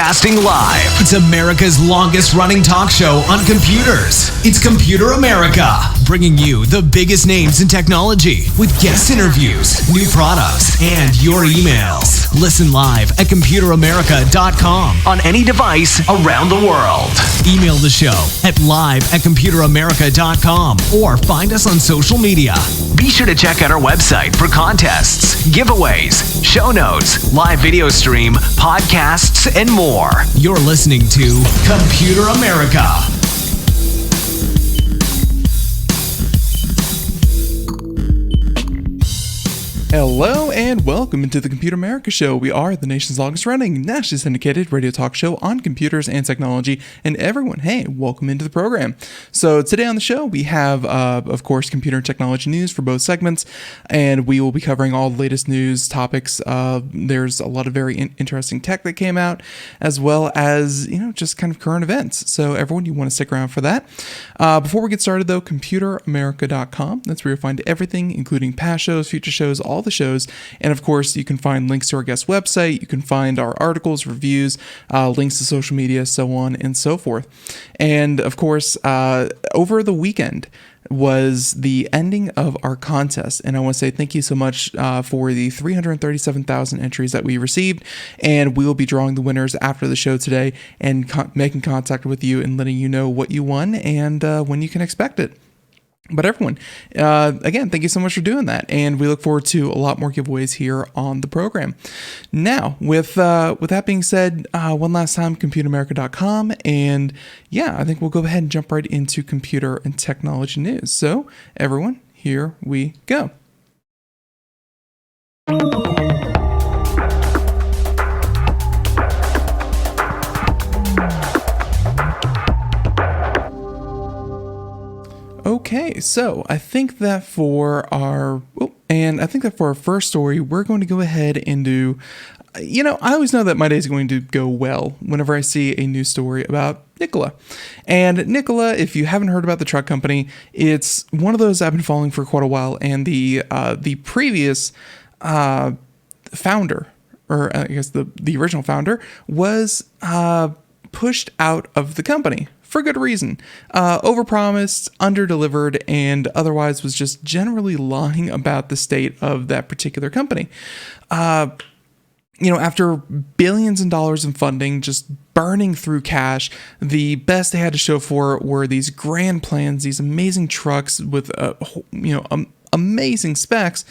Broadcasting live. It's America's longest running talk show on computers. It's Computer America, bringing you the biggest names in technology with guest interviews, new products, and your emails. Listen live at computeramerica.com on any device around the world. Email the show at live@computeramerica.com or find us on social media. Be sure to check out our website for contests, giveaways, show notes, live video stream, podcasts, and more. You're listening to Computer America. Hello and welcome into the Computer America Show. We are the nation's longest running, nationally syndicated radio talk show on computers and technology. And everyone, hey, welcome into the program. So today on the show, we have, of course, computer and technology news for both segments. And we will be covering all the latest news topics. There's a lot of very interesting tech that came out, as well as, just kind of current events. So everyone, you want to stick around for that. Before we get started, though, computeramerica.com. That's where you'll find everything, including past shows, future shows, all the shows, and of course you can find links to our guest website, you can find our articles, reviews, links to social media, so on and so forth. And of course, over the weekend was the ending of our contest, and I want to say thank you so much for the 337,000 entries that we received, and we will be drawing the winners after the show today and making contact with you and letting you know what you won and when you can expect it. But everyone, again, thank you so much for doing that, and we look forward to a lot more giveaways here on the program. Now, with that being said, one last time, computeramerica.com, and yeah, I think we'll go ahead and jump right into computer and technology news. So, everyone, here we go. Okay, so I think that for our first story, we're going to go ahead and do, I always know that my day is going to go well whenever I see a news story about Nikola. And Nikola, if you haven't heard about the truck company, it's one of those I've been following for quite a while, and the previous founder, or I guess the original founder, was pushed out of the company. For good reason. Overpromised, underdelivered, and otherwise was just generally lying about the state of that particular company. After billions of dollars in funding, just burning through cash, the best they had to show for it were these grand plans, these amazing trucks with, amazing specs,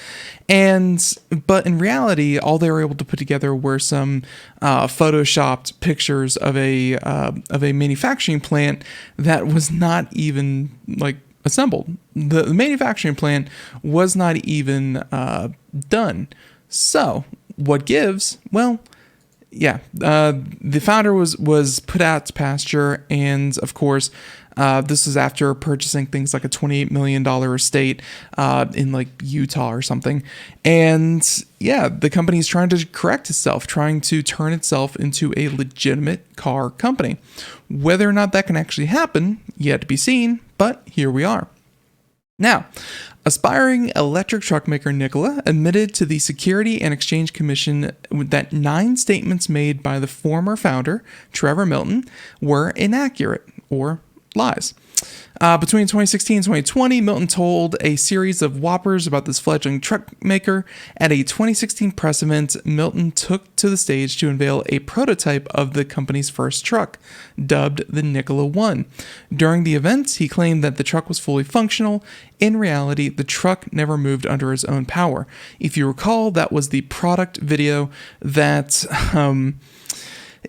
but in reality, all they were able to put together were some photoshopped pictures of a manufacturing plant that was not even assembled. The manufacturing plant was not even done. So what gives? Well, yeah, the founder was put out to pasture, and of course, this is after purchasing things like a $28 million estate in Utah or something. And yeah, the company is trying to correct itself, trying to turn itself into a legitimate car company. Whether or not that can actually happen, yet to be seen, but here we are. Now, aspiring electric truck maker Nikola admitted to the Security and Exchange Commission that 9 statements made by the former founder, Trevor Milton, were inaccurate or lies. Between 2016 and 2020, Milton told a series of whoppers about this fledgling truck maker. At a 2016 press event, Milton took to the stage to unveil a prototype of the company's first truck, dubbed the Nikola 1. During the event, he claimed that the truck was fully functional. In reality, the truck never moved under his own power. If you recall, that was the product video that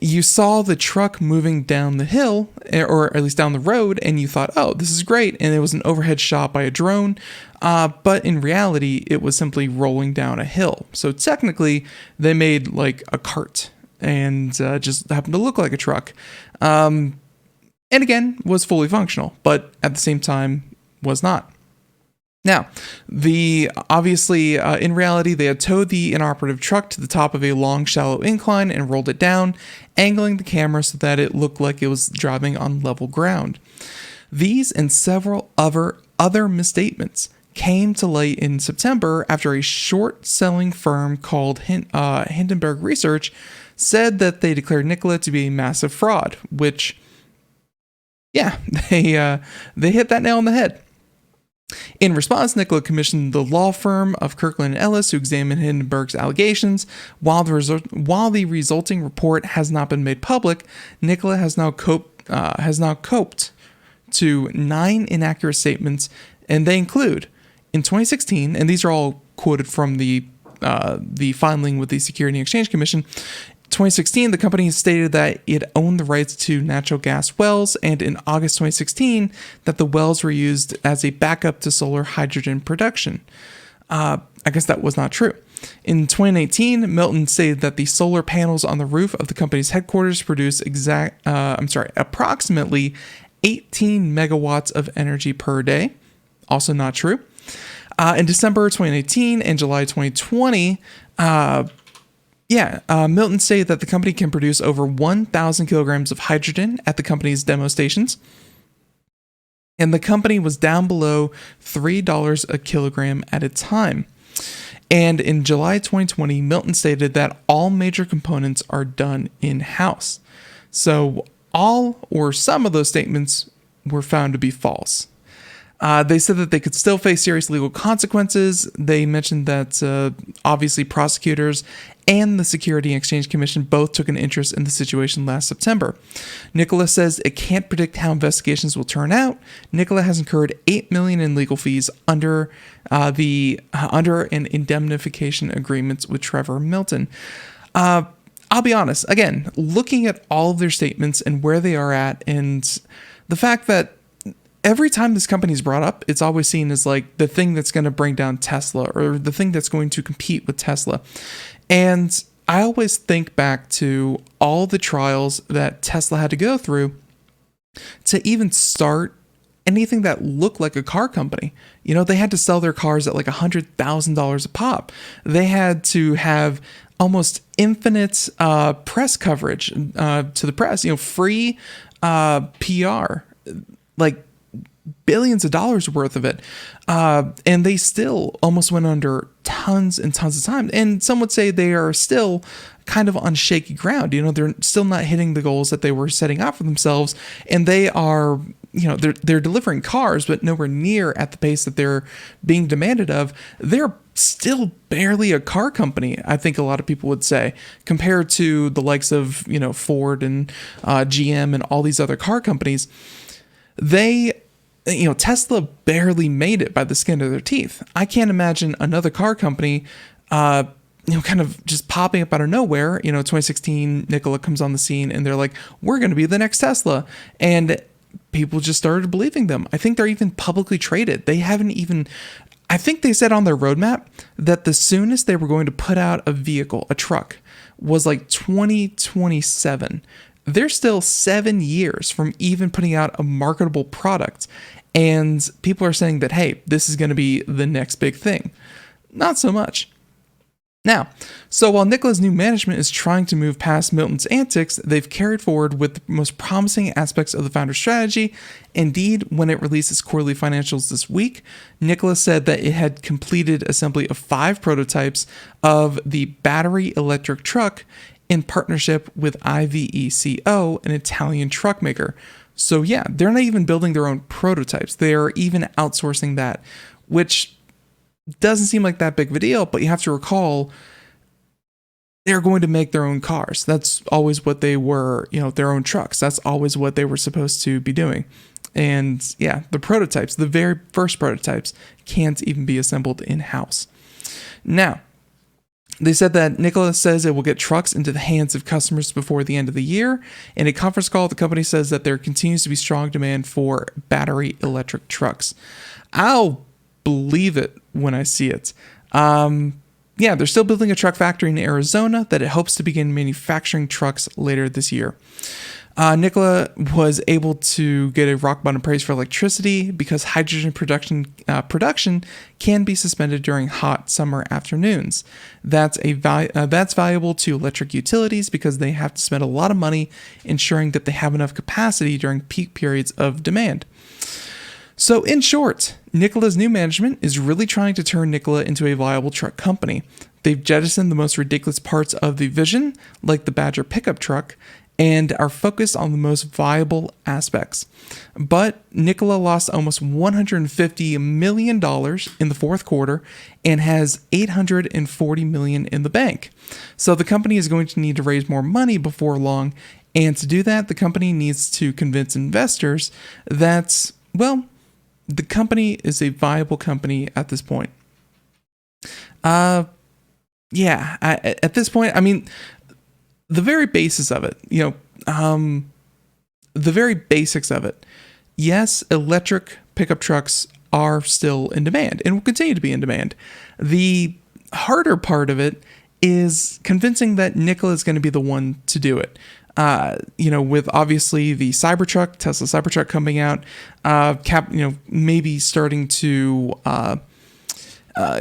you saw the truck moving down the hill, or at least down the road, and you thought, oh, this is great, and it was an overhead shot by a drone, but in reality, it was simply rolling down a hill. So technically, they made a cart, and just happened to look like a truck, and again, was fully functional, but at the same time, was not. Now, in reality, they had towed the inoperative truck to the top of a long, shallow incline and rolled it down, angling the camera so that it looked like it was driving on level ground. These and several other misstatements came to light in September after a short-selling firm called Hindenburg Research said that they declared Nikola to be a massive fraud, which, yeah, they hit that nail on the head. In response, Nikola commissioned the law firm of Kirkland & Ellis to examine Hindenburg's allegations. While the resulting report has not been made public, Nikola has now coped to 9 inaccurate statements, and they include, in 2016, and these are all quoted from the filing with the Securities and Exchange Commission. 2016, the company stated that it owned the rights to natural gas wells, and in August 2016, that the wells were used as a backup to solar hydrogen production. I guess that was not true. In 2019, Milton stated that the solar panels on the roof of the company's headquarters produce approximately 18 megawatts of energy per day. Also not true. In December 2018 and July 2020, Milton stated that the company can produce over 1,000 kilograms of hydrogen at the company's demo stations. And the company was down below $3 a kilogram at a time. And in July 2020, Milton stated that all major components are done in-house. So all or some of those statements were found to be false. They said that they could still face serious legal consequences. They mentioned that obviously prosecutors and the Securities and Exchange Commission both took an interest in the situation last September. Nikola says it can't predict how investigations will turn out. Nikola has incurred $8 million in legal fees under an indemnification agreement with Trevor Milton. I'll be honest, again, looking at all of their statements and where they are at, and the fact that every time this company is brought up, it's always seen as like the thing that's going to bring down Tesla or the thing that's going to compete with Tesla. And I always think back to all the trials that Tesla had to go through to even start anything that looked like a car company. You know, they had to sell their cars at like $100,000 a pop. They had to have almost infinite press coverage to the press, you know, free PR, like billions of dollars worth of it. And they still almost went under tons and tons of time. And some would say they are still kind of on shaky ground. You know, they're still not hitting the goals that they were setting out for themselves. And they are, you know, they're delivering cars, but nowhere near at the pace that they're being demanded of. They're still barely a car company, I think a lot of people would say, compared to the likes of, you know, Ford and GM and all these other car companies. Tesla barely made it by the skin of their teeth. I can't imagine another car company, kind of just popping up out of nowhere. You know, 2016, Nikola comes on the scene and they're like, we're going to be the next Tesla. And people just started believing them. I think they're even publicly traded. I think they said on their roadmap that the soonest they were going to put out a truck, was like 2027. They're still 7 years from even putting out a marketable product. And people are saying that, hey, this is going to be the next big thing. Not so much. Now, so while Nikola's new management is trying to move past Milton's antics, they've carried forward with the most promising aspects of the founder's strategy. Indeed, when it released its quarterly financials this week, Nikola said that it had completed assembly of 5 prototypes of the battery electric truck in partnership with IVECO, an Italian truck maker. So yeah, they're not even building their own prototypes. They are even outsourcing that, which doesn't seem like that big of a deal, but you have to recall they're going to make their own cars. That's always what they were, their own trucks. That's always what they were supposed to be doing. And yeah, the prototypes, the very first prototypes, can't even be assembled in-house. Now, they said that Nikola says it will get trucks into the hands of customers before the end of the year. In a conference call, the company says that there continues to be strong demand for battery electric trucks. I'll believe it when I see it. They're still building a truck factory in Arizona that it hopes to begin manufacturing trucks later this year. Nikola was able to get a rock bottom price for electricity because hydrogen production can be suspended during hot summer afternoons. That's valuable to electric utilities because they have to spend a lot of money ensuring that they have enough capacity during peak periods of demand. So in short, Nikola's new management is really trying to turn Nikola into a viable truck company. They've jettisoned the most ridiculous parts of the vision, like the Badger pickup truck, and are focused on the most viable aspects. But Nikola lost almost $150 million in the fourth quarter and has $840 million in the bank. So the company is going to need to raise more money before long, and to do that, the company needs to convince investors that, well, the company is a viable company at this point. At this point, I mean, the very basis of it, the very basics of it. Yes, electric pickup trucks are still in demand and will continue to be in demand. The harder part of it is convincing that Nikola is going to be the one to do it. With obviously the Cybertruck, Tesla Cybertruck coming out, maybe starting to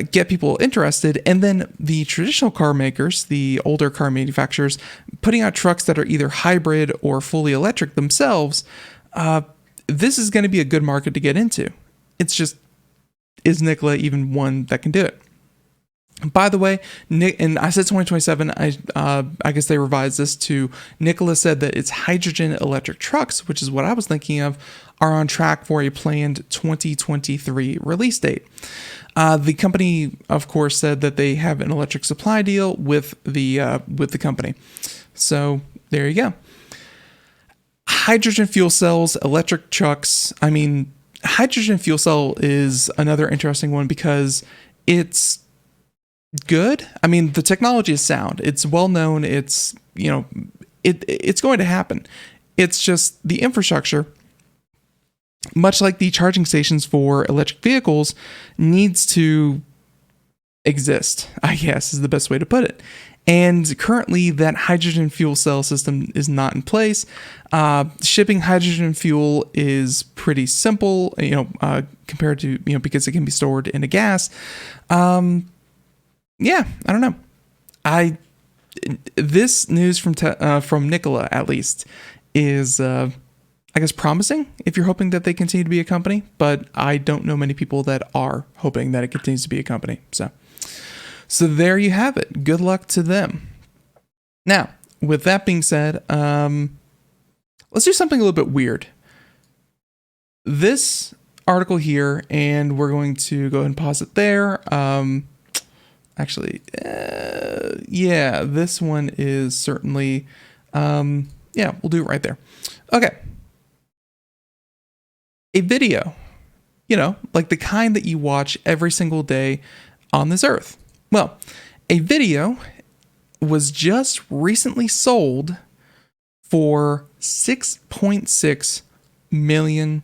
get people interested, and then the traditional car makers, the older car manufacturers, putting out trucks that are either hybrid or fully electric themselves. This is going to be a good market to get into. It's just, is Nikola even one that can do it? By the way, and I said 2027, I guess they revised this to, Nikola said that its hydrogen electric trucks, which is what I was thinking of, are on track for a planned 2023 release date. The company, of course, said that they have an electric supply deal with the company. So there you go. Hydrogen fuel cells, electric trucks. I mean, hydrogen fuel cell is another interesting one because it's good. I mean, the technology is sound. It's well known. It's, it's going to happen. It's just the infrastructure, much like the charging stations for electric vehicles, needs to exist, I guess is the best way to put it. And currently that hydrogen fuel cell system is not in place. Shipping hydrogen fuel is pretty simple, compared to, because it can be stored in a gas. I don't know. This news from Nikola, at least, is, I guess, promising if you're hoping that they continue to be a company, but I don't know many people that are hoping that it continues to be a company. So there you have it. Good luck to them. Now, with that being said, let's do something a little bit weird. This article here, and we're going to go ahead and pause it there. This one is certainly, we'll do it right there. Okay. A video, like the kind that you watch every single day on this earth. Well, a video was just recently sold for $6.6 million.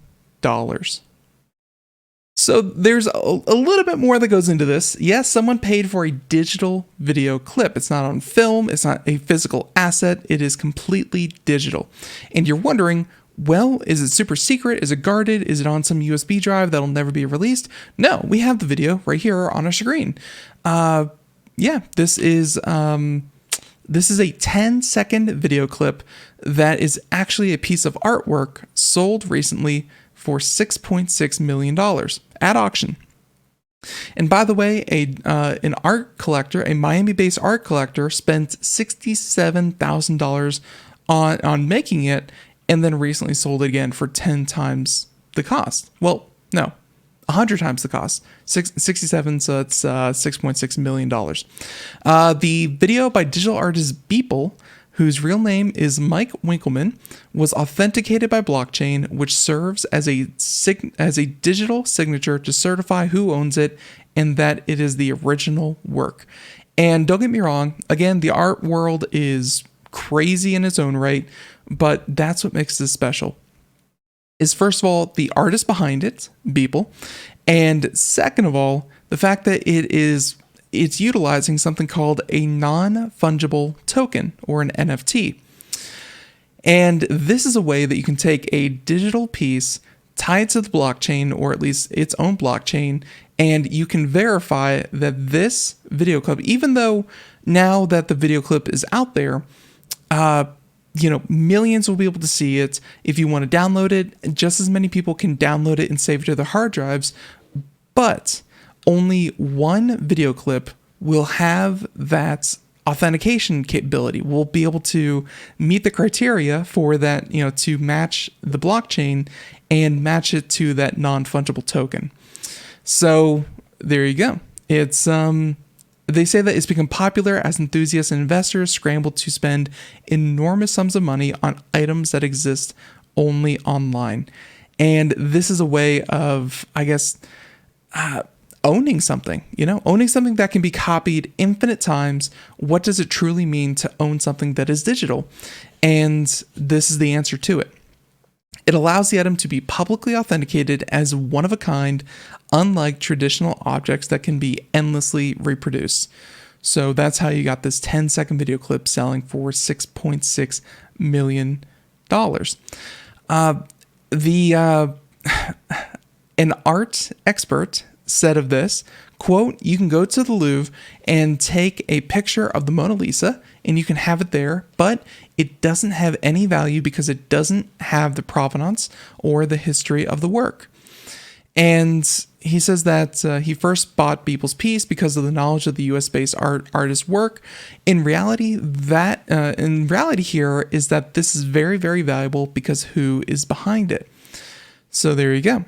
So there's a little bit more that goes into this. Yes, someone paid for a digital video clip. It's not on film. It's not a physical asset. It is completely digital. And you're wondering, well, is it super secret? Is it guarded? Is it on some USB drive that'll never be released? No, we have the video right here on our screen. This is a 10-second video clip that is actually a piece of artwork sold recently for $6.6 million at auction. And by the way, an art collector, a Miami-based art collector, spent $67,000 on making it, and then recently sold it again for 10 times the cost. Well, no, 100 times the cost. 67, so it's $6.6 million. The video by digital artist Beeple, whose real name is Mike Winkleman, was authenticated by blockchain, which serves as a digital signature to certify who owns it and that it is the original work. And don't get me wrong, again, the art world is crazy in its own right, but that's what makes this special. Is first of all, the artist behind it, Beeple, and second of all, the fact that it's utilizing something called a non-fungible token, or an NFT. And this is a way that you can take a digital piece, tie it to the blockchain, or at least its own blockchain, and you can verify that this video clip, even though now that the video clip is out there, millions will be able to see it. If you want to download it, just as many people can download it and save it to their hard drives. but only one video clip will have that authentication capability. We'll be able to meet the criteria for that, to match the blockchain and match it to that non-fungible token. So there you go. It's they say that it's become popular as enthusiasts and investors scramble to spend enormous sums of money on items that exist only online. And this is a way of, I guess, owning something, owning something that can be copied infinite times. What does it truly mean to own something that is digital? And this is the answer to it. It allows the item to be publicly authenticated as one of a kind, unlike traditional objects that can be endlessly reproduced. So that's how you got this 10-second video clip selling for $6.6 million. An art expert said of this, quote, "You can go to the Louvre and take a picture of the Mona Lisa and you can have it there, but it doesn't have any value because it doesn't have the provenance or the history of the work." And he says that he first bought Beeple's piece because of the knowledge of the US-based artist's work. In reality, here is that this is very, very valuable because who is behind it. So there you go.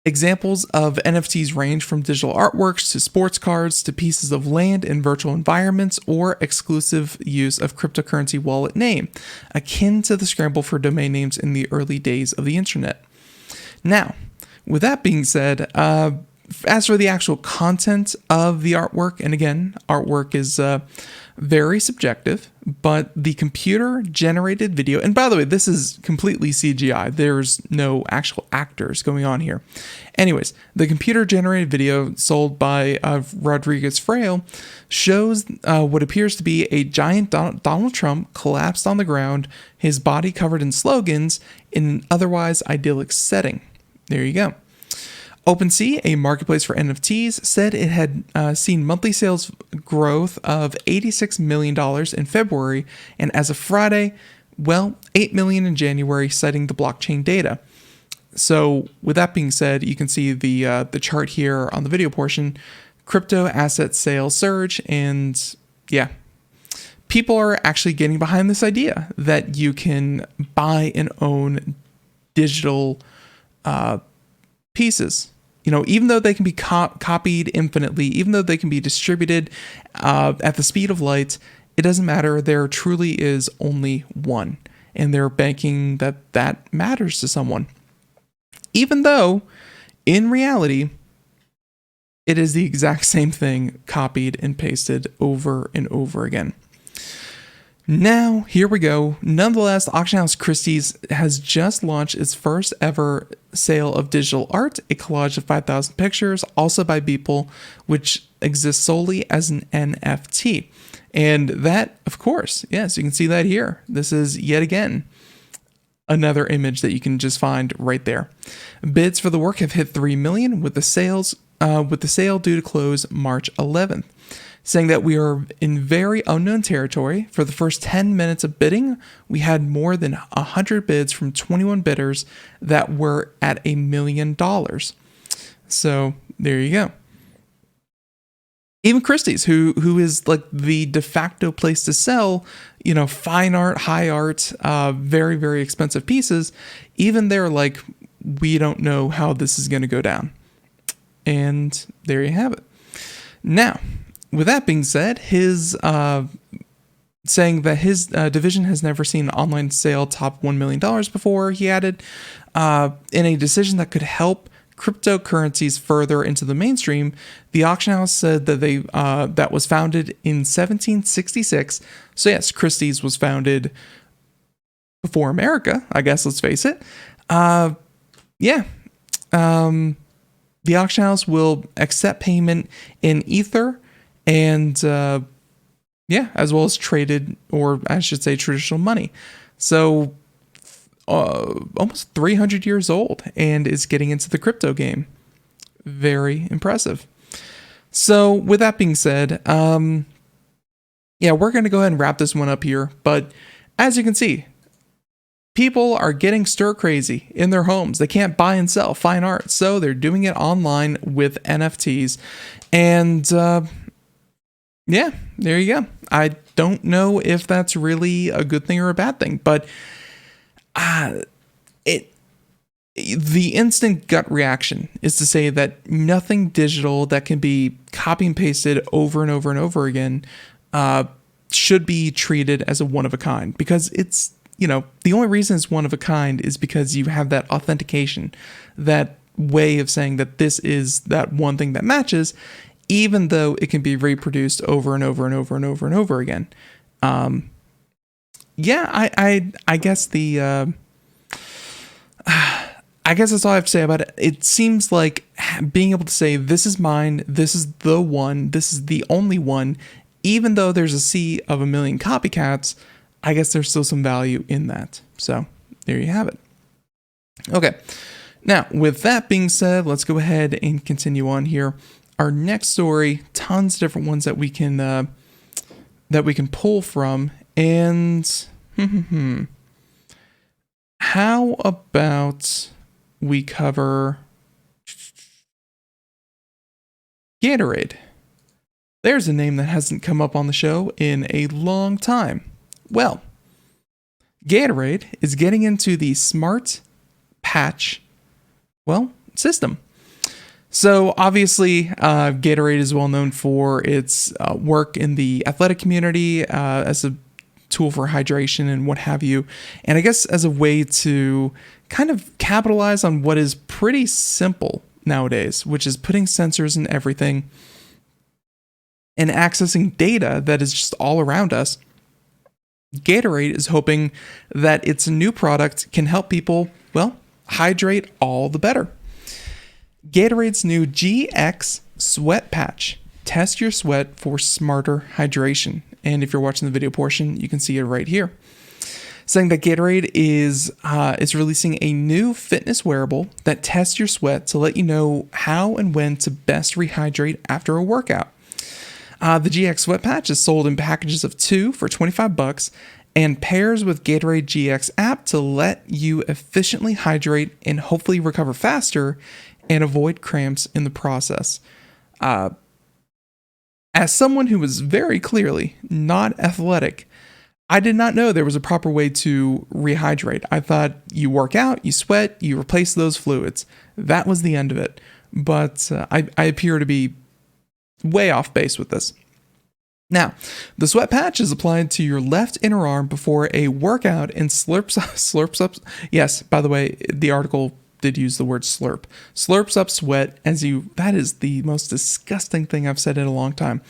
Examples of NFTs range from digital artworks to sports cards to pieces of land in virtual environments or exclusive use of cryptocurrency wallet name, akin to the scramble for domain names in the early days of the internet. Now, with that being said, as for the actual content of the artwork, and again, artwork is very subjective, but the computer-generated video, and by the way, this is completely CGI. There's no actual actors going on here. Anyways, the computer-generated video sold by Rodriguez Fraile shows what appears to be a giant Donald Trump collapsed on the ground, his body covered in slogans in an otherwise idyllic setting. There you go. OpenSea, a marketplace for NFTs, said it had seen monthly sales growth of $86 million in February, and as of Friday, $8 million in January, citing the blockchain data. So with that being said, you can see the chart here on the video portion, crypto asset sales surge, and yeah, people are actually getting behind this idea that you can buy and own digital pieces. Even though they can be copied infinitely, even though they can be distributed at the speed of light, it doesn't matter. There truly is only one, and they're banking that matters to someone. Even though, in reality, it is the exact same thing copied and pasted over and over again. Now, here we go. Nonetheless, auction house Christie's has just launched its first ever sale of digital art, a collage of 5,000 pictures, also by Beeple, which exists solely as an NFT. And that, of course, yes, you can see that here. This is yet again another image that you can just find right there. Bids for the work have hit 3 million, with the sale due to close March 11th. Saying that we are in very unknown territory. For the first 10 minutes of bidding, we had more than 100 bids from 21 bidders that were at $1 million. So there you go. Even Christie's, who is like the de facto place to sell, fine art, high art, very, very expensive pieces, even they're like, we don't know how this is going to go down. And there you have it. Now, with that being said, his saying that his division has never seen an online sale top $1 million before, he added, in a decision that could help cryptocurrencies further into the mainstream, the auction house said that that was founded in 1766. So yes, Christie's was founded before America, I guess, let's face it. The auction house will accept payment in Ether, and as well as traded, or I should say traditional money. So almost 300 years old and is getting into the crypto game. Very impressive. So with that being said, we're going to go ahead and wrap this one up here. But as you can see, people are getting stir crazy in their homes. They can't buy and sell fine art, so they're doing it online with NFTs. And yeah, there you go. I don't know if that's really a good thing or a bad thing, but the instant gut reaction is to say that nothing digital that can be copy and pasted over and over and over again should be treated as a one of a kind, because it's, the only reason it's one of a kind is because you have that authentication, that way of saying that this is that one thing that matches, even though it can be reproduced over and over and over and over and over again. I guess I guess that's all I have to say about it. It seems like being able to say, this is mine, this is the one, this is the only one, even though there's a sea of a million copycats, I guess there's still some value in that. So there you have it. Okay. Now, with that being said, let's go ahead and continue on here. Our next story, tons of different ones that we can pull from, and how about we cover Gatorade? There's a name that hasn't come up on the show in a long time. Well, Gatorade is getting into the smart patch, system. So obviously, Gatorade is well known for its work in the athletic community as a tool for hydration and what have you. And I guess as a way to kind of capitalize on what is pretty simple nowadays, which is putting sensors in everything and accessing data that is just all around us, Gatorade is hoping that its new product can help people, hydrate all the better. Gatorade's new GX Sweat Patch tests your sweat for smarter hydration. And if you're watching the video portion, you can see it right here. Saying that Gatorade is releasing a new fitness wearable that tests your sweat to let you know how and when to best rehydrate after a workout. The GX Sweat Patch is sold in packages of 2 for $25 and pairs with Gatorade GX app to let you efficiently hydrate and hopefully recover faster and avoid cramps in the process. As someone who was very clearly not athletic, I did not know there was a proper way to rehydrate. I thought you work out, you sweat, you replace those fluids. That was the end of it. But I appear to be way off base with this. Now, the sweat patch is applied to your left inner arm before a workout and slurps up. Yes, by the way, the article did use the word slurp. Slurps up sweat that is the most disgusting thing I've said in a long time.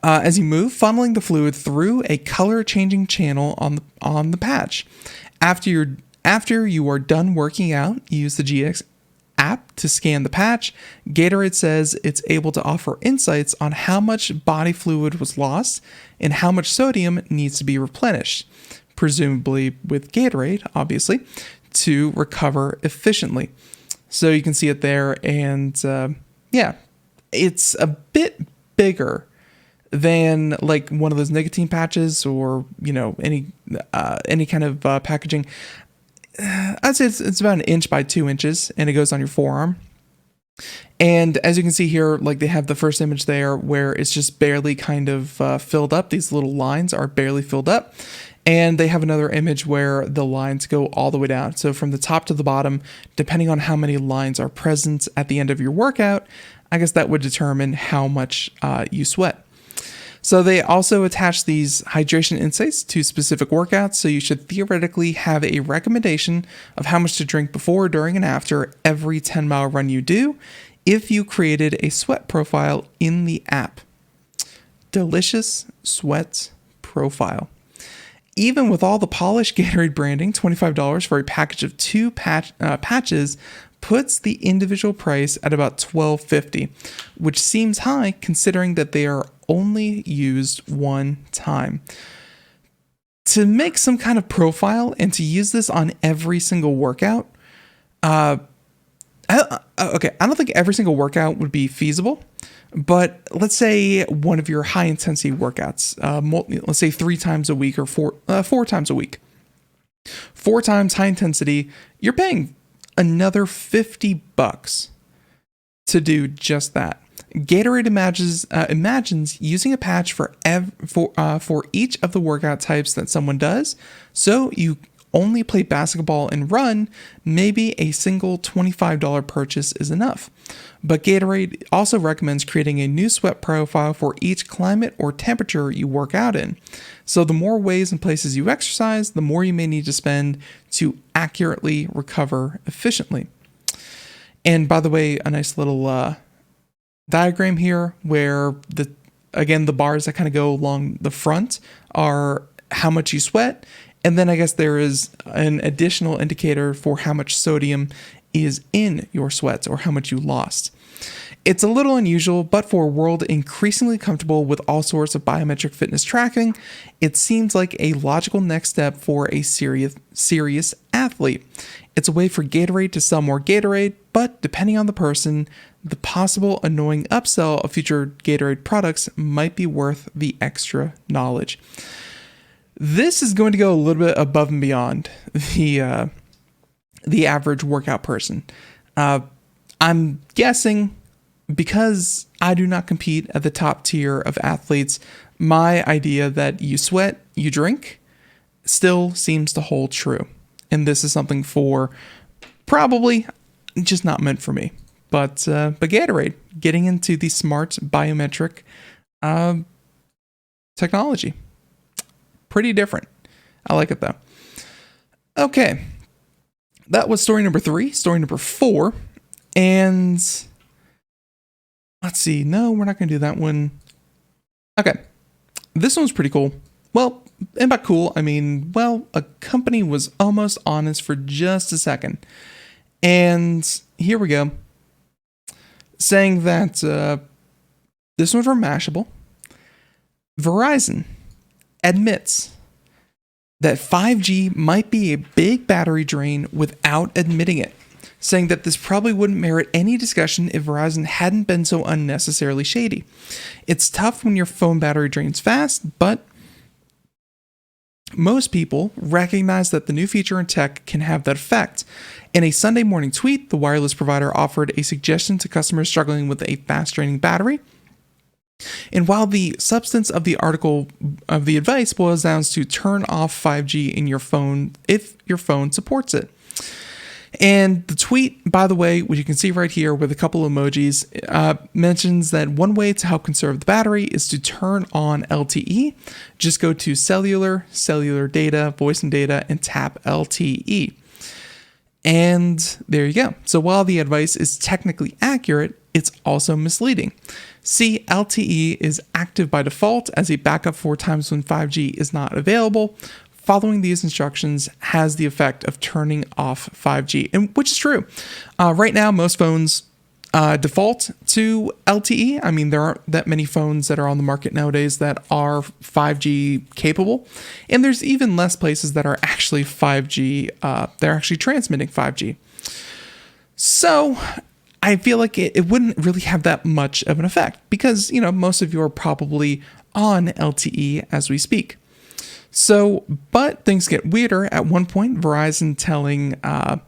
As you move, funneling the fluid through a color changing channel on the patch. After you are done working out, use the GX app to scan the patch. Gatorade says it's able to offer insights on how much body fluid was lost and how much sodium needs to be replenished, presumably with Gatorade, obviously, to recover efficiently. So you can see it there, and it's a bit bigger than like one of those nicotine patches or any kind of packaging. I'd say it's about 1 inch by 2 inches, and it goes on your forearm. And as you can see here, like they have the first image there where it's just barely kind of filled up. These little lines are barely filled up. And they have another image where the lines go all the way down. So from the top to the bottom, depending on how many lines are present at the end of your workout, I guess that would determine how much you sweat. So they also attach these hydration insights to specific workouts, so you should theoretically have a recommendation of how much to drink before, during, and after every 10-mile run you do if you created a sweat profile in the app. Delicious sweat profile. Even with all the polished Gatorade branding, $25 for a package of 2 patches puts the individual price at about $12.50, which seems high considering that they are only used one time. To make some kind of profile and to use this on every single workout, I don't think every single workout would be feasible, but let's say one of your high intensity workouts, let's say 3 times a week or four times a week. 4 times high intensity, you're paying another $50 to do just that. Gatorade imagines using a patch for each of the workout types that someone does. So you only play basketball and run, maybe a single $25 purchase is enough. But Gatorade also recommends creating a new sweat profile for each climate or temperature you work out in. So the more ways and places you exercise, the more you may need to spend to accurately recover efficiently. And by the way, a nice little diagram here where the bars that kind of go along the front are how much you sweat. And then I guess there is an additional indicator for how much sodium is in your sweats or how much you lost. It's a little unusual, but for a world increasingly comfortable with all sorts of biometric fitness tracking, it seems like a logical next step for a serious athlete. It's a way for Gatorade to sell more Gatorade, but depending on the person, the possible annoying upsell of future Gatorade products might be worth the extra knowledge. This is going to go a little bit above and beyond the average workout person. I'm guessing because I do not compete at the top tier of athletes, my idea that you sweat, you drink, still seems to hold true. And this is something for probably just not meant for me. But Gatorade, getting into the smart biometric technology. Pretty different. I like it though. Okay. That was story number 3. Story number 4. And let's see. No, we're not going to do that one. Okay. This one's pretty cool. Well, and by cool, I mean, well, a company was almost honest for just a second. And here we go. Saying that this one's from Mashable. Verizon admits that 5G might be a big battery drain without admitting it, saying that this probably wouldn't merit any discussion if Verizon hadn't been so unnecessarily shady. It's tough when your phone battery drains fast, but most people recognize that the new feature in tech can have that effect. In a Sunday morning tweet, the wireless provider offered a suggestion to customers struggling with a fast-draining battery. And while the substance of the article of the advice boils down to turn off 5G in your phone if your phone supports it. And the tweet, by the way, which you can see right here with a couple emojis, mentions that one way to help conserve the battery is to turn on LTE. Just go to cellular data, voice and data, and tap LTE. And there you go. So while the advice is technically accurate, it's also misleading. See, LTE is active by default as a backup for times when 5G is not available. Following these instructions has the effect of turning off 5G, and which is true. Right now, most phones default to LTE. I mean, there aren't that many phones that are on the market nowadays that are 5G capable, and there's even less places that are actually 5G. They're actually transmitting 5G. So I feel like it wouldn't really have that much of an effect because, you know, most of you are probably on LTE as we speak. So, but things get weirder. At one point, Verizon telling a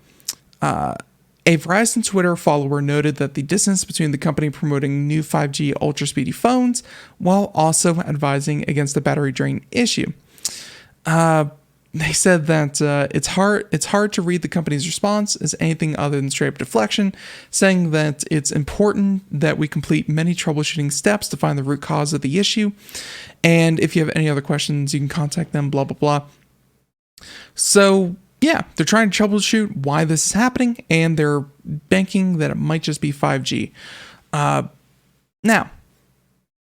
Verizon Twitter follower noted that the distance between the company promoting new 5G ultra-speedy phones while also advising against the battery drain issue. They said that it's hard to read the company's response as anything other than straight up deflection, saying that it's important that we complete many troubleshooting steps to find the root cause of the issue. And if you have any other questions, you can contact them, blah, blah, blah. So yeah, they're trying to troubleshoot why this is happening, and they're banking that it might just be 5G. Now,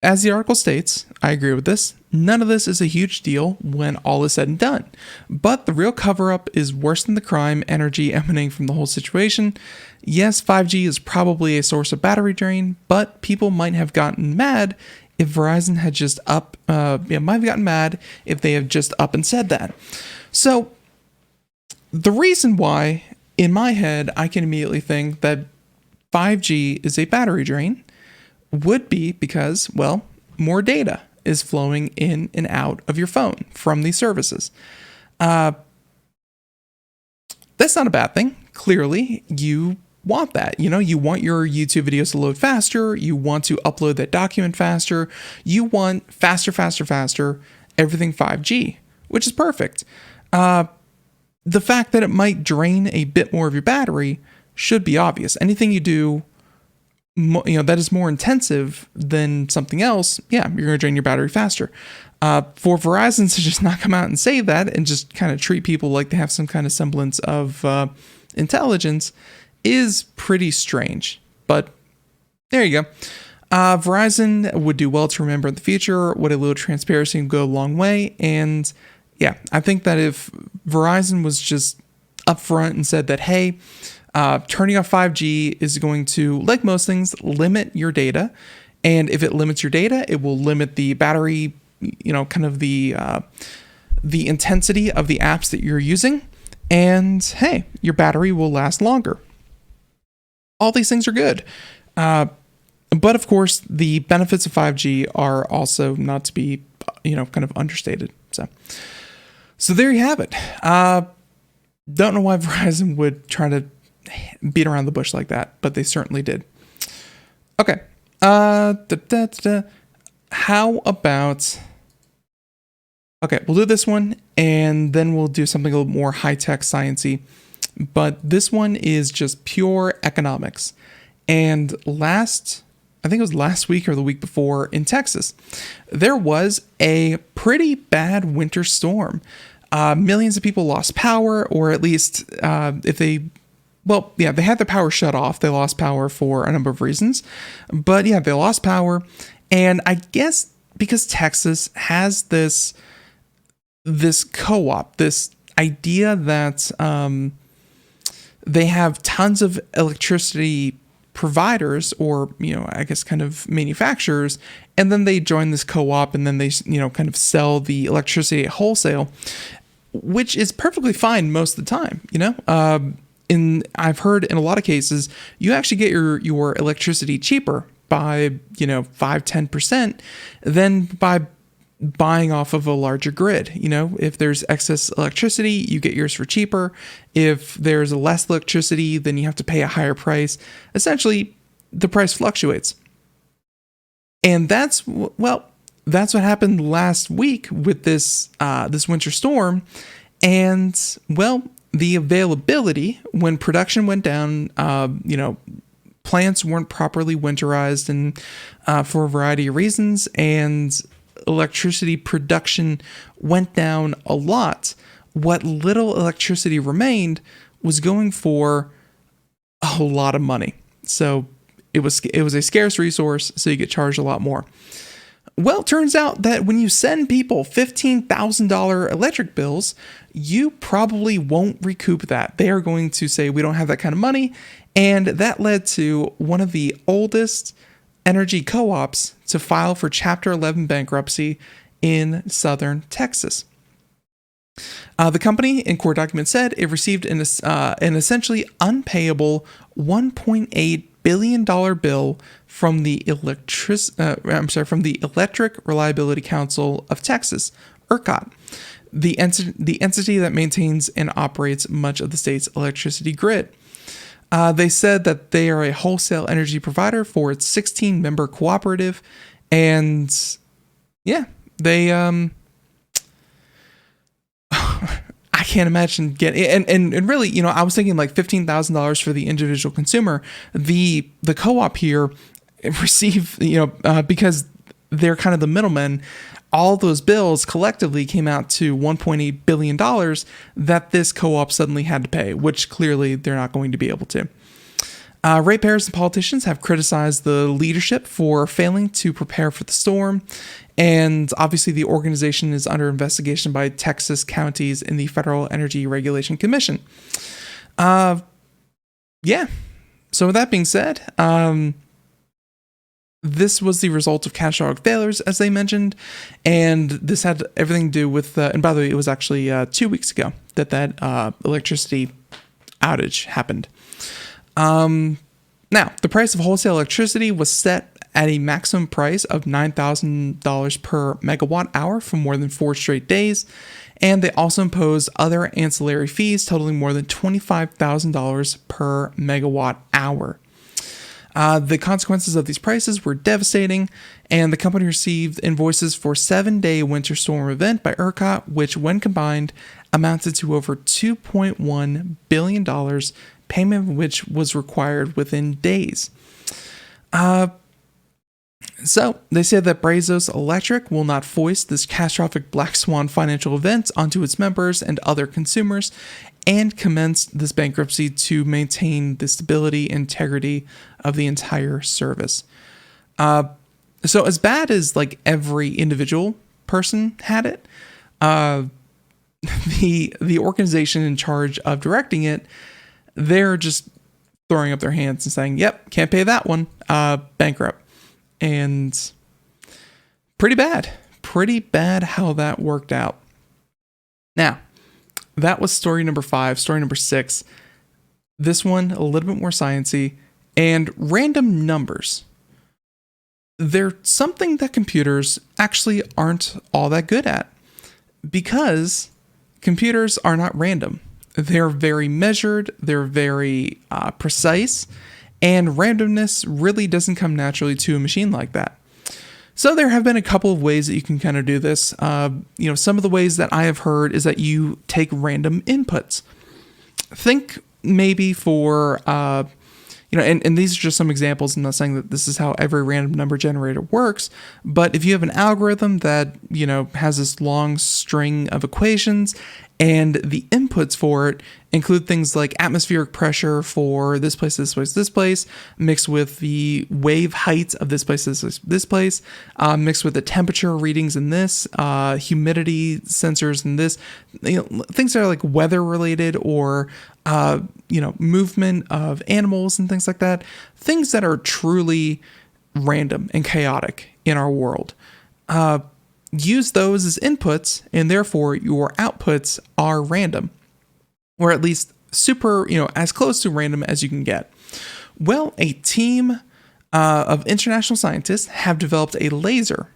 as the article states, I agree with this, none of this is a huge deal when all is said and done. But the real cover-up is worse than the crime energy emanating from the whole situation. Yes, 5G is probably a source of battery drain, but people might have gotten mad if Verizon had just might have gotten mad if they have just up and said that. So the reason why, in my head, I can immediately think that 5G is a battery drain would be because, well, more data is flowing in and out of your phone from these services. That's not a bad thing. Clearly, you want that. You want your YouTube videos to load faster. You want to upload that document faster. You want faster, everything 5G, which is perfect. The fact that it might drain a bit more of your battery should be obvious. Anything you do, that is more intensive than something else, you're going to drain your battery faster. For Verizon to just not come out and say that and just kind of treat people like they have some kind of semblance of intelligence is pretty strange. But there you go. Verizon would do well to remember in the future what a little transparency would go a long way. And I think that if Verizon was just upfront and said that, hey, turning off 5G is going to, like most things, limit your data. And if it limits your data, it will limit the battery, kind of the intensity of the apps that you're using. And hey, your battery will last longer. All these things are good. But of course, the benefits of 5G are also not to be, kind of understated. So there you have it. Don't know why Verizon would try to beat around the bush like that, but they certainly did. Okay. How about... Okay, we'll do this one, and then we'll do something a little more high-tech, science-y. But this one is just pure economics. And I think it was last week or the week before in Texas, there was a pretty bad winter storm. Millions of people lost power, or at least they had their power shut off. They lost power for a number of reasons. But they lost power. And I guess because Texas has this co-op, this idea that they have tons of electricity providers, or I guess kind of manufacturers, and then they join this co-op, and then they kind of sell the electricity at wholesale, which is perfectly fine most of the time. I've heard in a lot of cases you actually get your electricity cheaper by 5-10% than by buying off of a larger grid. If there's excess electricity, you get yours for cheaper. If there's less electricity, then you have to pay a higher price. Essentially, the price fluctuates. And that's what happened last week with this winter storm. And the availability, when production went down, plants weren't properly winterized, and for a variety of reasons, and electricity production went down a lot. What little electricity remained was going for a whole lot of money. So it was a scarce resource, so you get charged a lot more. Well, it turns out that when you send people $15,000 electric bills, you probably won't recoup that. They are going to say, we don't have that kind of money. And that led to one of the oldest energy co-ops to file for Chapter 11 bankruptcy in southern Texas. The company, in court documents, said it received an essentially unpayable $1.8 billion bill from the Electric Reliability Council of Texas, ERCOT, the entity that maintains and operates much of the state's electricity grid. They said that they are a wholesale energy provider for its 16-member cooperative, and they I can't imagine getting and really, I was thinking like $15,000 for the individual consumer. The co-op here receive, because they're kind of the middlemen, all those bills collectively came out to $1.8 billion that this co-op suddenly had to pay, which clearly they're not going to be able to. Ratepayers and politicians have criticized the leadership for failing to prepare for the storm, and obviously the organization is under investigation by Texas counties in the Federal Energy Regulation Commission. So with that being said, this was the result of catastrophic failures, as they mentioned, and this had everything to do with, and by the way, it was actually 2 weeks ago that electricity outage happened. Now, the price of wholesale electricity was set at a maximum price of $9,000 per megawatt hour for more than 4 straight days. And they also imposed other ancillary fees totaling more than $25,000 per megawatt hour. The consequences of these prices were devastating, and the company received invoices for 7-day winter storm event by ERCOT, which, when combined, amounted to over $2.1 billion, payment of which was required within days. So they said that Brazos Electric will not foist this catastrophic black swan financial event onto its members and other consumers, and commenced this bankruptcy to maintain the stability and integrity of the entire service. So as bad as like every individual person had it, the organization in charge of directing it, they're just throwing up their hands and saying, "Yep, can't pay that one, bankrupt." And pretty bad how that worked out. Now, that was story number 5. Story number 6. This one, a little bit more sciencey, and random numbers. They're something that computers actually aren't all that good at, because computers are not random. They're very measured, they're very precise, and randomness really doesn't come naturally to a machine like that. So there have been a couple of ways that you can kind of do this. Some of the ways that I have heard is that you take random inputs. Think maybe for, and these are just some examples. I'm not saying that this is how every random number generator works, but if you have an algorithm that, has this long string of equations, and the inputs for it include things like atmospheric pressure for this place, mixed with the wave height of this place, mixed with the temperature readings in this, humidity sensors in this, things that are like weather related or, movement of animals and things like that. Things that are truly random and chaotic in our world. Use those as inputs, and therefore your outputs are random, or at least super, as close to random as you can get. Well, a team of international scientists have developed a laser.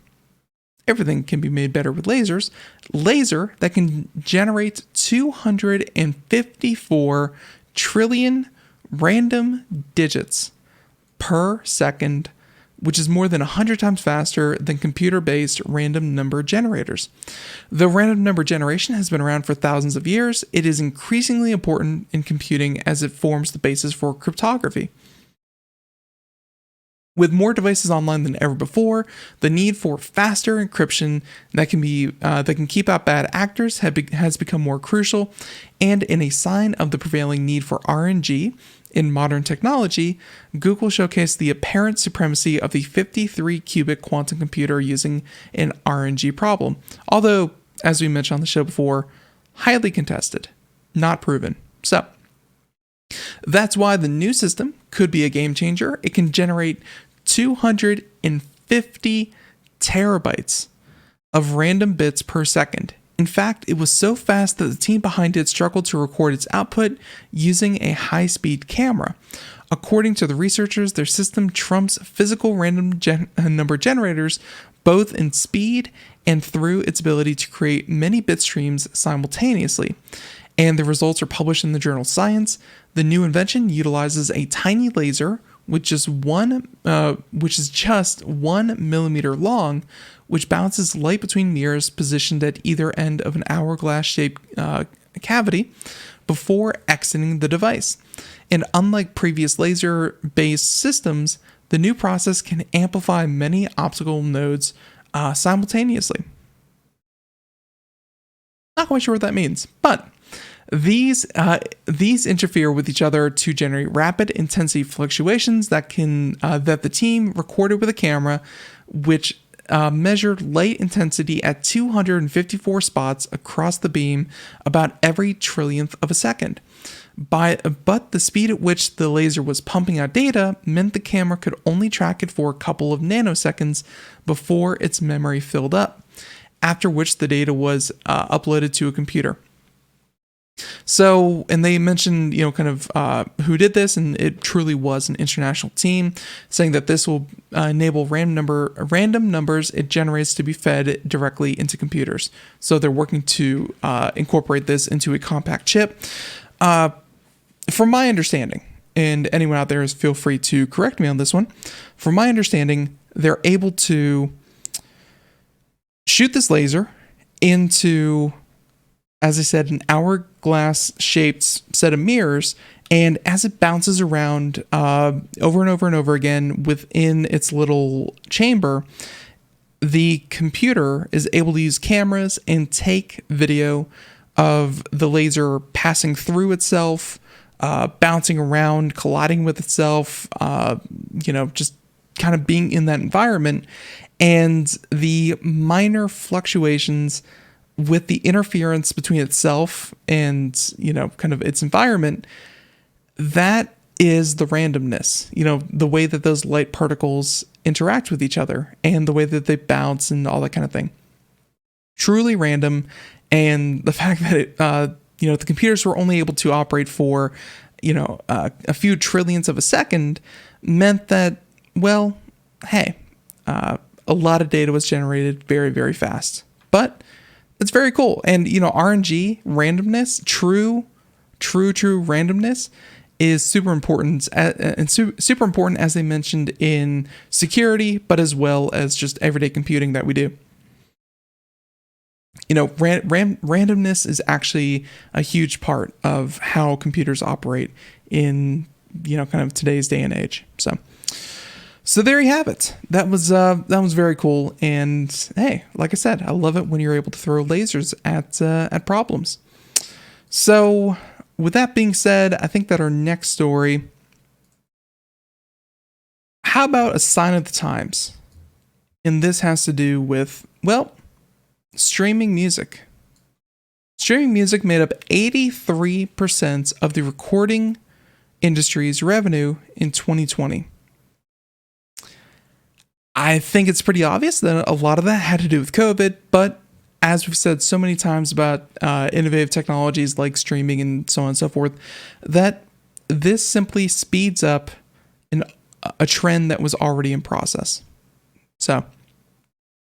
Everything can be made better with lasers. Laser that can generate 254 trillion random digits per second, which is more than 100 times faster than computer-based random number generators. The random number generation has been around for thousands of years. It is increasingly important in computing as it forms the basis for cryptography. With more devices online than ever before, the need for faster encryption that can keep out bad actors has become more crucial, and in a sign of the prevailing need for RNG in modern technology, Google showcased the apparent supremacy of the 53-qubit quantum computer using an RNG problem. Although, as we mentioned on the show before, highly contested, not proven. So, that's why the new system could be a game changer. It can generate 250 terabytes of random bits per second. In fact, it was so fast that the team behind it struggled to record its output using a high-speed camera. According to the researchers, their system trumps physical random number generators both in speed and through its ability to create many bit streams simultaneously. And the results are published in the journal Science. The new invention utilizes a tiny laser, which is just 1 millimeter long, which bounces light between mirrors positioned at either end of an hourglass-shaped cavity before exiting the device. And unlike previous laser-based systems, the new process can amplify many optical nodes simultaneously. Not quite sure what that means, but these interfere with each other to generate rapid intensity fluctuations that the team recorded with a camera, which measured light intensity at 254 spots across the beam about every trillionth of a second. But the speed at which the laser was pumping out data meant the camera could only track it for a couple of nanoseconds before its memory filled up, after which the data was uploaded to a computer. So, and they mentioned, kind of who did this, and it truly was an international team, saying that this will enable random numbers it generates to be fed directly into computers. So they're working to incorporate this into a compact chip. From my understanding, and anyone out there feel free to correct me on this one, from my understanding, they're able to shoot this laser into, as I said, an hourglass-shaped set of mirrors, and as it bounces around over and over and over again within its little chamber, the computer is able to use cameras and take video of the laser passing through itself, bouncing around, colliding with itself, just kind of being in that environment, and the minor fluctuations with the interference between itself and, kind of its environment. That is the randomness, the way that those light particles interact with each other and the way that they bounce and all that kind of thing. Truly random. And the fact that the computers were only able to operate for, a few trillionths of a second meant that, well, hey, a lot of data was generated very, very fast. But it's very cool. And, RNG, randomness, true randomness is super important, and super important, as they mentioned, in security, but as well as just everyday computing that we do. Randomness is actually a huge part of how computers operate in, kind of today's day and age. So there you have it. That was very cool. And hey, like I said, I love it when you're able to throw lasers at problems. So with that being said, I think that our next story, how about a sign of the times? And this has to do with, streaming music. Streaming music made up 83% of the recording industry's revenue in 2020. I think it's pretty obvious that a lot of that had to do with COVID, but as we've said so many times about innovative technologies like streaming and so on and so forth, that this simply speeds up a trend that was already in process. So,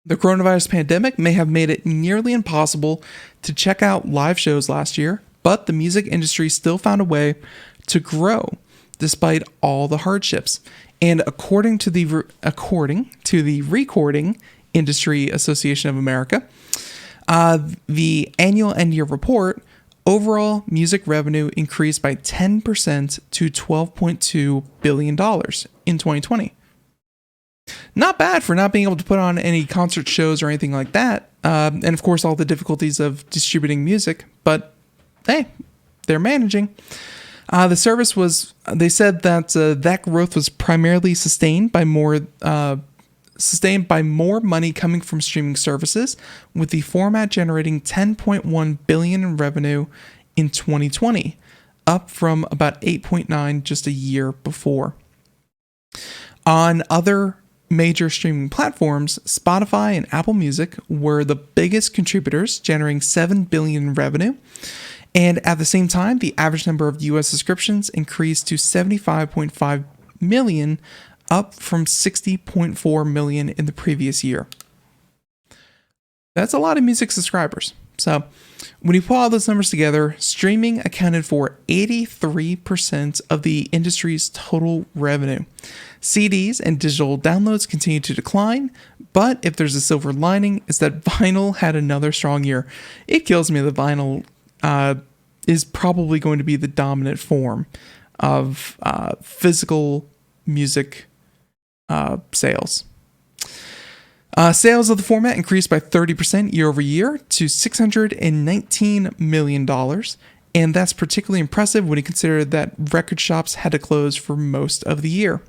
the coronavirus pandemic may have made it nearly impossible to check out live shows last year, but the music industry still found a way to grow despite all the hardships. And according to the Recording Industry Association of America, the annual end-year report, overall music revenue increased by 10% to $12.2 billion in 2020. Not bad for not being able to put on any concert shows or anything like that. And of course, all the difficulties of distributing music, but hey, they're managing. The service they said that that growth was primarily sustained by more money coming from streaming services, with the format generating $10.1 billion in revenue in 2020, up from about 8.9 just a year before. On other major streaming platforms, Spotify and Apple Music were the biggest contributors, generating $7 billion in revenue. And at the same time, the average number of US subscriptions increased to 75.5 million, up from 60.4 million in the previous year. That's a lot of music subscribers. So when you pull all those numbers together, streaming accounted for 83% of the industry's total revenue. CDs and digital downloads continue to decline, but if there's a silver lining, it's that vinyl had another strong year. It kills me that vinyl is probably going to be the dominant form of physical music sales. Sales of the format increased by 30% year over year to $619 million, and that's particularly impressive when you consider that record shops had to close for most of the year.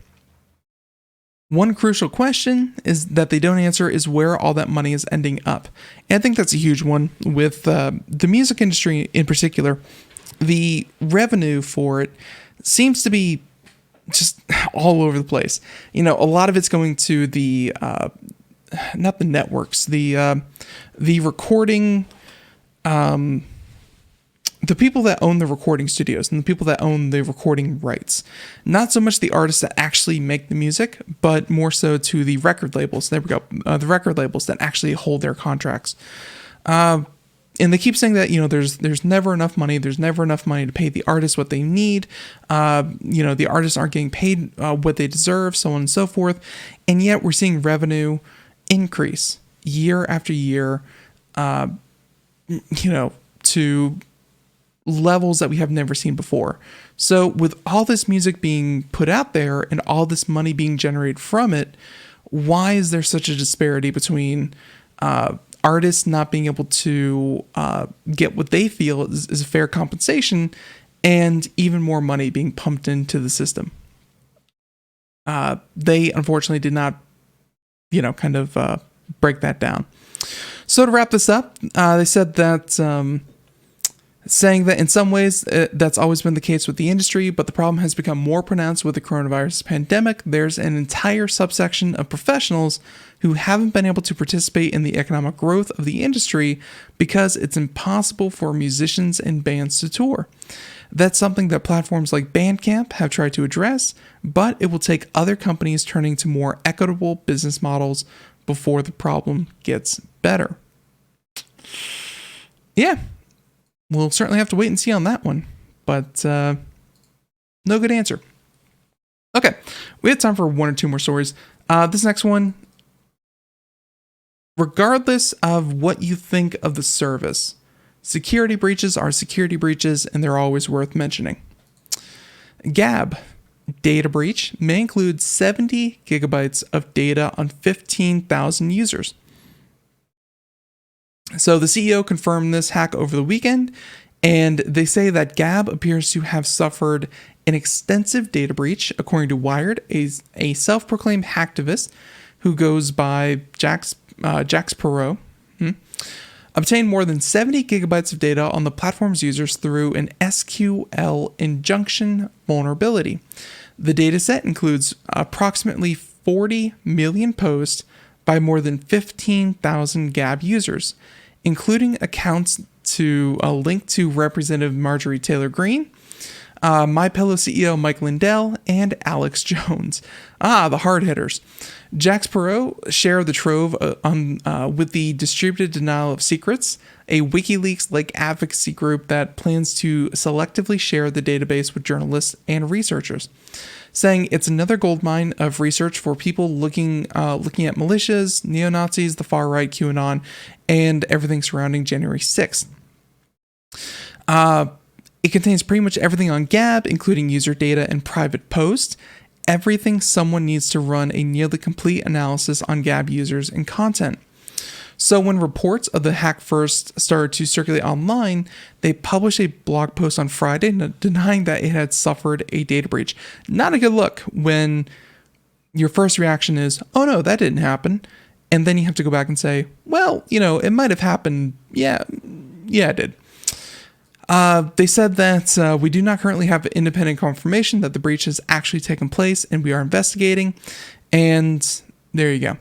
One crucial question is that they don't answer is where all that money is ending up. And I think that's a huge one with the music industry in particular. The revenue for it seems to be just all over the place. A lot of it's going to the not the networks, the recording the people that own the recording studios and the people that own the recording rights. Not so much the artists that actually make the music, but more so to the record labels. There we go. The record labels that actually hold their contracts. And they keep saying that, there's never enough money. There's never enough money to pay the artists what they need. The artists aren't getting paid what they deserve, so on and so forth. And yet we're seeing revenue increase year after year, to levels that we have never seen before. So with all this music being put out there and all this money being generated from it, why is there such a disparity between artists not being able to get what they feel is fair compensation and even more money being pumped into the system? They unfortunately did not, break that down. So to wrap this up, they said that, saying that in some ways that's always been the case with the industry, but the problem has become more pronounced with the coronavirus pandemic. There's an entire subsection of professionals who haven't been able to participate in the economic growth of the industry because it's impossible for musicians and bands to tour. That's something that platforms like Bandcamp have tried to address, but it will take other companies turning to more equitable business models before the problem gets better. Yeah, we'll certainly have to wait and see on that one, but no good answer. Okay, we have time for one or two more stories. This next one, regardless of what you think of the service, security breaches are security breaches, and they're always worth mentioning. Gab data breach may include 70 gigabytes of data on 15,000 users. So the CEO confirmed this hack over the weekend, and they say that Gab appears to have suffered an extensive data breach, according to Wired. A self-proclaimed hacktivist who goes by Jax Perot obtained more than 70 gigabytes of data on the platform's users through an SQL injection vulnerability. The dataset includes approximately 40 million posts by more than 15,000 Gab users, including accounts to a link to Representative Marjorie Taylor Greene, MyPillow CEO Mike Lindell, and Alex Jones. The hard hitters. Jax Perot shared the trove with the Distributed Denial of Secrets, a WikiLeaks-like advocacy group that plans to selectively share the database with journalists and researchers, saying it's another goldmine of research for people looking at militias, neo-Nazis, the far-right, QAnon, and everything surrounding January 6th. It contains pretty much everything on Gab, including user data and private posts, everything someone needs to run a nearly complete analysis on Gab users and content. So when reports of the hack first started to circulate online, they published a blog post on Friday denying that it had suffered a data breach. Not a good look when your first reaction is, oh no, that didn't happen. And then you have to go back and say, well, it might have happened. Yeah, it did. They said that we do not currently have independent confirmation that the breach has actually taken place, and we are investigating. And there you go.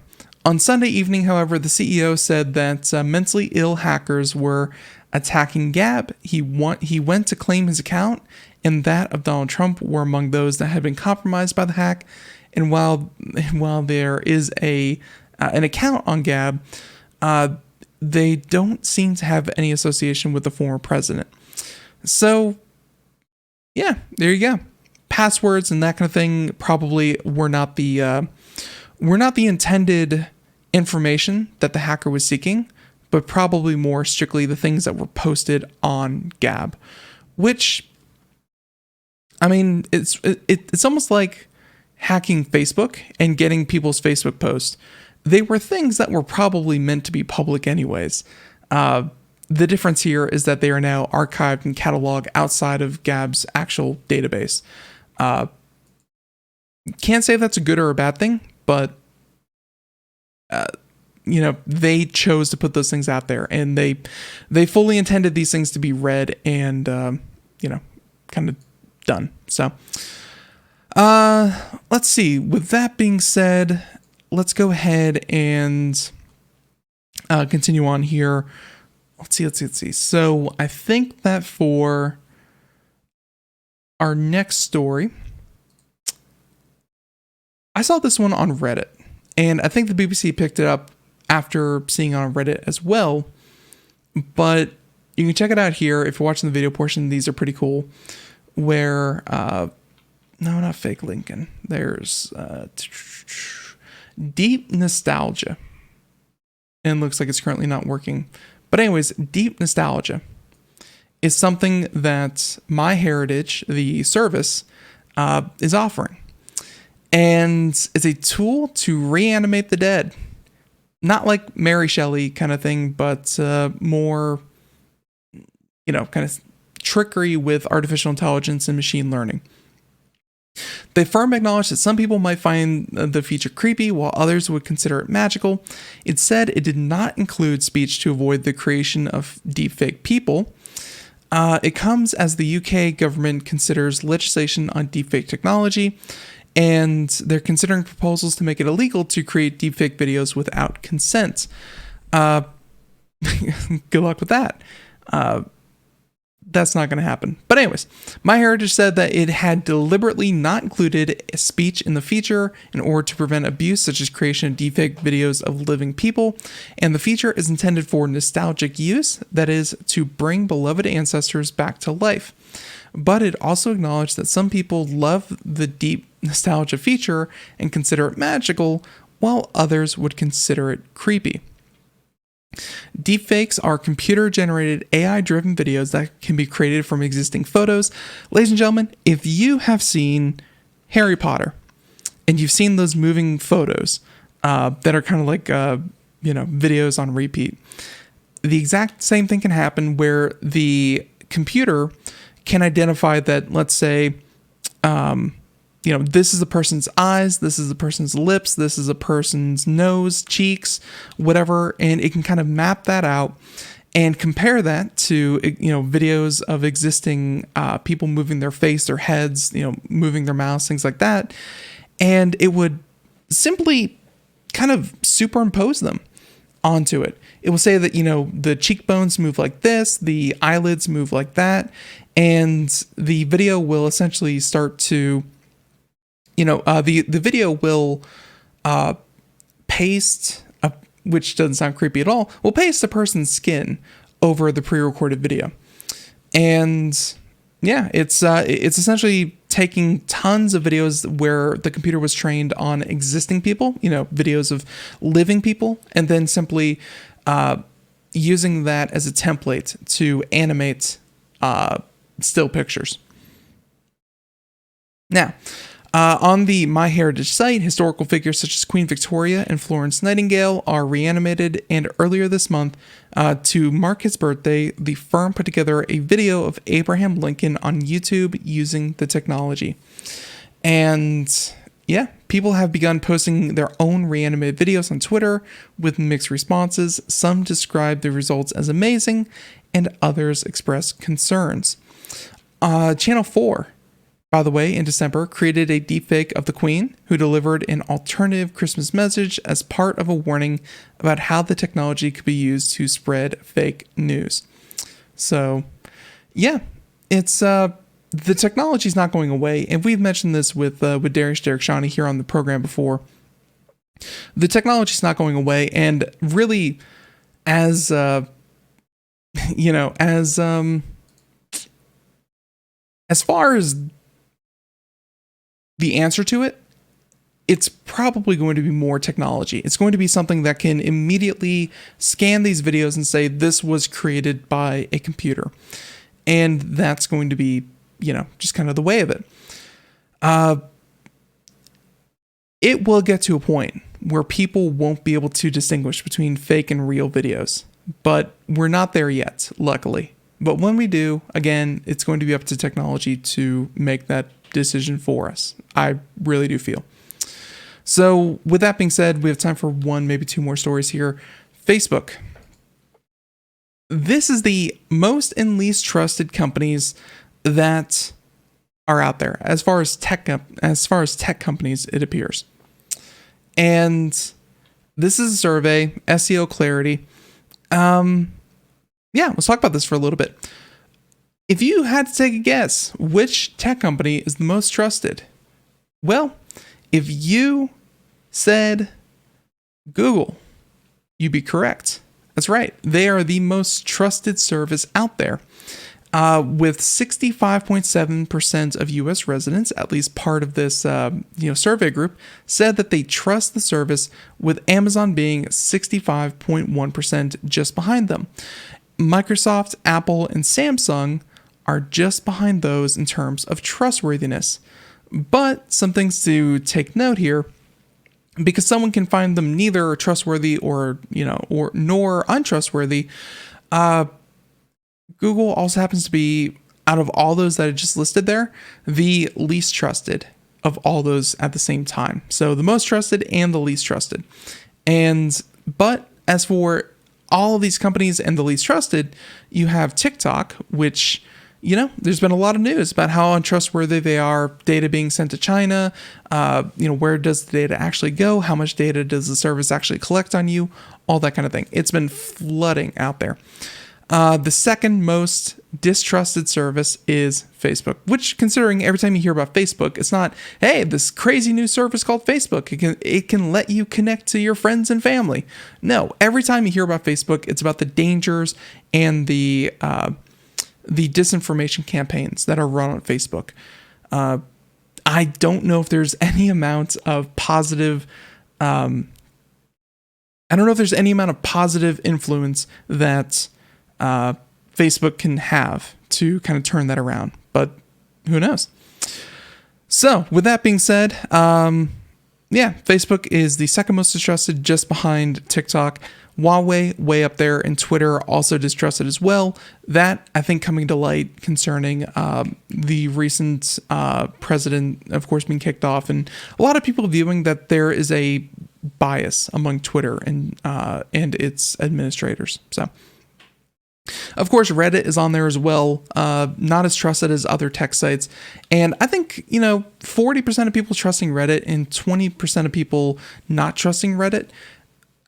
On Sunday evening, however, the CEO said that mentally ill hackers were attacking Gab. He went to claim his account, and that of Donald Trump were among those that had been compromised by the hack. And while there is an account on Gab, they don't seem to have any association with the former president. So, yeah, there you go. Passwords and that kind of thing probably were not the intended information that the hacker was seeking, but probably more strictly the things that were posted on Gab, which, I mean, it's almost like hacking Facebook and getting people's Facebook posts. They were things that were probably meant to be public anyways. The difference here is that they are now archived and cataloged outside of Gab's actual database. Can't say if that's a good or a bad thing, but they chose to put those things out there, and they fully intended these things to be read and kind of done. So let's see. With that being said, let's go ahead and continue on here let's see. So I think that for our next story, I saw this one on Reddit, and I think the BBC picked it up after seeing it on Reddit as well. But you can check it out here if you're watching the video portion. These are pretty cool. Where, no, not fake Lincoln. There's deep nostalgia. And looks like it's currently not working. But anyways, deep nostalgia is something that MyHeritage, the service, is offering. And it's a tool to reanimate the dead. Not like Mary Shelley kind of thing, but more, kind of trickery with artificial intelligence and machine learning. The firm acknowledged that some people might find the feature creepy, while others would consider it magical. It said it did not include speech to avoid the creation of deepfake people. It comes as the UK government considers legislation on deepfake technology, and they're considering proposals to make it illegal to create deepfake videos without consent. Good luck with that. That's not going to happen. But anyways, MyHeritage said that it had deliberately not included speech in the feature in order to prevent abuse, such as creation of deepfake videos of living people. And the feature is intended for nostalgic use, that is, to bring beloved ancestors back to life. But it also acknowledged that some people love the deep nostalgia feature and consider it magical, while others would consider it creepy. Deepfakes are computer-generated AI-driven videos that can be created from existing photos. Ladies and gentlemen, if you have seen Harry Potter and you've seen those moving photos that are kind of like videos on repeat, the exact same thing can happen where the computer can identify that, let's say, this is a person's eyes, this is a person's lips, this is a person's nose, cheeks, whatever, and it can kind of map that out and compare that to, videos of existing people moving their face, their heads, moving their mouths, things like that. And it would simply kind of superimpose them onto it. It will say that, the cheekbones move like this, the eyelids move like that, and the video will essentially start to, the video will paste, which doesn't sound creepy at all, will paste a person's skin over the pre-recorded video. And yeah, it's essentially taking tons of videos where the computer was trained on existing people, videos of living people, and then simply using that as a template to animate still pictures. Now, on the MyHeritage site, historical figures such as Queen Victoria and Florence Nightingale are reanimated, and earlier this month, to mark his birthday, the firm put together a video of Abraham Lincoln on YouTube using the technology. And yeah, people have begun posting their own reanimated videos on Twitter with mixed responses. Some describe the results as amazing, and others express concerns. Channel 4, by the way, in December, created a deepfake of the Queen, who delivered an alternative Christmas message as part of a warning about how the technology could be used to spread fake news. So, yeah, it's the technology is not going away, and we've mentioned this with Derek Shawnee here on the program before. The technology is not going away, and really, as far as the answer to it, it's probably going to be more technology. It's going to be something that can immediately scan these videos and say this was created by a computer. And that's going to be, just kind of the way of it. It will get to a point where people won't be able to distinguish between fake and real videos. But we're not there yet, luckily. But when we do, again, it's going to be up to technology to make that decision for us. I really do feel. So with that being said, we have time for one, maybe two more stories here. Facebook. This is the most and least trusted companies that are out there as far as tech companies, it appears. And this is a survey, SEO Clarity. yeah, let's talk about this for a little bit. If you had to take a guess, which tech company is the most trusted? Well, if you said Google, you'd be correct. That's right. They are the most trusted service out there. With 65.7% of U.S. residents, at least part of this survey group, said that they trust the service, with Amazon being 65.1% just behind them. Microsoft, Apple, and Samsung are just behind those in terms of trustworthiness. But some things to take note here, because someone can find them neither trustworthy or nor untrustworthy. Google also happens to be, out of all those that I just listed there, the least trusted of all those at the same time. So the most trusted and the least trusted. But as for all of these companies and the least trusted, you have TikTok, which, there's been a lot of news about how untrustworthy they are, data being sent to China, where does the data actually go? How much data does the service actually collect on you? All that kind of thing. It's been flooding out there. The second most distrusted service is Facebook, which, considering every time you hear about Facebook, it's not, hey, this crazy new service called Facebook. It can let you connect to your friends and family. No, every time you hear about Facebook, it's about the dangers and the disinformation campaigns that are run on Facebook. I don't know if there's any amount of positive. I don't know if there's any amount of positive influence that Facebook can have to kind of turn that around, but who knows? So with that being said, Facebook is the second most distrusted, just behind TikTok. Huawei, way up there, and Twitter also distrusted as well. That, I think, coming to light concerning the recent president, of course, being kicked off, and a lot of people viewing that there is a bias among Twitter and its administrators. So, of course, Reddit is on there as well, not as trusted as other tech sites. And I think, 40% of people trusting Reddit and 20% of people not trusting Reddit.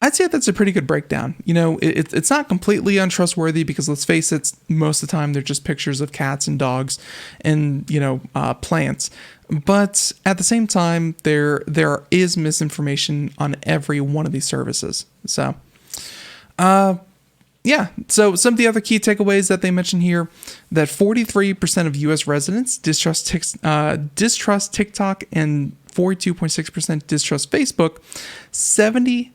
I'd say that's a pretty good breakdown. It's not completely untrustworthy because, let's face it, most of the time they're just pictures of cats and dogs and, plants. But at the same time, there is misinformation on every one of these services. So, so some of the other key takeaways that they mention here, that 43% of U.S. residents distrust TikTok and 42.6% distrust Facebook. 70%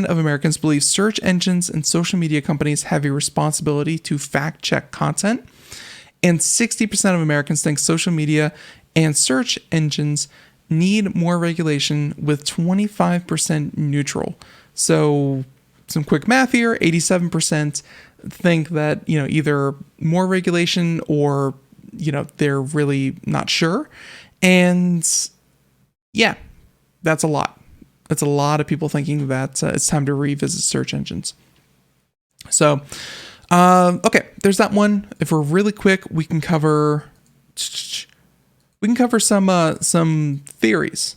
of Americans believe search engines and social media companies have a responsibility to fact check content. And 60% of Americans think social media and search engines need more regulation, with 25% neutral. So some quick math here, 87% think that, either more regulation or, they're really not sure. And that's a lot. That's a lot of people thinking that it's time to revisit search engines. So, okay, there's that one. If we're really quick, we can cover some theories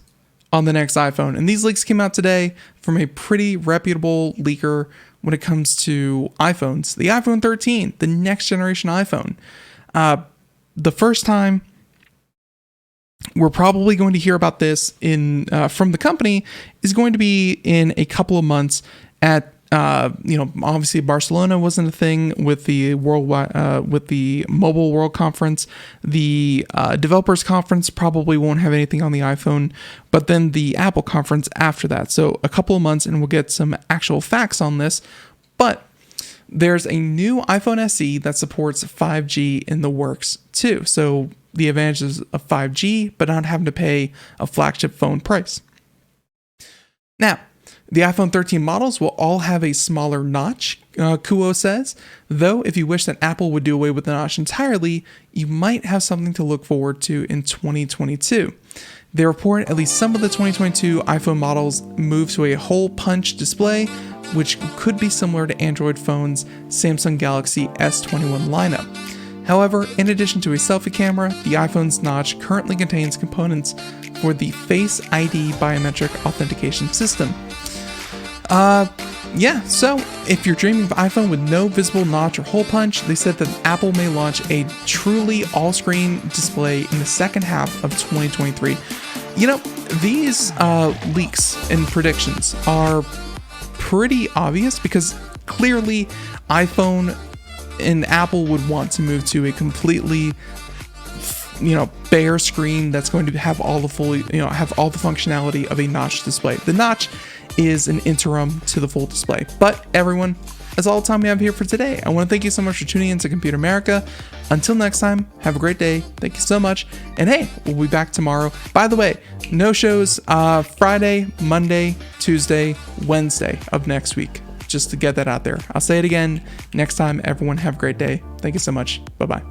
on the next iPhone. And these leaks came out today from a pretty reputable leaker when it comes to iPhones. The iPhone 13, the next generation iPhone. The first time we're probably going to hear about this from the company is going to be in a couple of months at obviously Barcelona wasn't a thing with the with the Mobile World Conference. The Developers Conference probably won't have anything on the iPhone, but then the Apple Conference after that. So a couple of months and we'll get some actual facts on this. But there's a new iPhone SE that supports 5G in the works too. So the advantages of 5G, but not having to pay a flagship phone price. Now, the iPhone 13 models will all have a smaller notch, Kuo says, though if you wish that Apple would do away with the notch entirely, you might have something to look forward to in 2022. They report at least some of the 2022 iPhone models move to a hole punch display, which could be similar to Android phones' Samsung Galaxy S21 lineup. However, in addition to a selfie camera, the iPhone's notch currently contains components for the Face ID biometric authentication system. yeah, so if you're dreaming of iPhone with no visible notch or hole punch, they said that Apple may launch a truly all-screen display in the second half of 2023. These leaks and predictions are pretty obvious because clearly iPhone and Apple would want to move to a completely bare screen that's going to have all the functionality of a notch display. The notch is an interim to the full display. But everyone, that's all the time we have here for today. I want to thank you so much for tuning in to Computer America. Until next time, have a great day. Thank you so much. And hey, we'll be back tomorrow. By the way, no shows Friday, Monday, Tuesday, Wednesday of next week. Just to get that out there. I'll say it again next time. Everyone have a great day. Thank you so much. Bye-bye.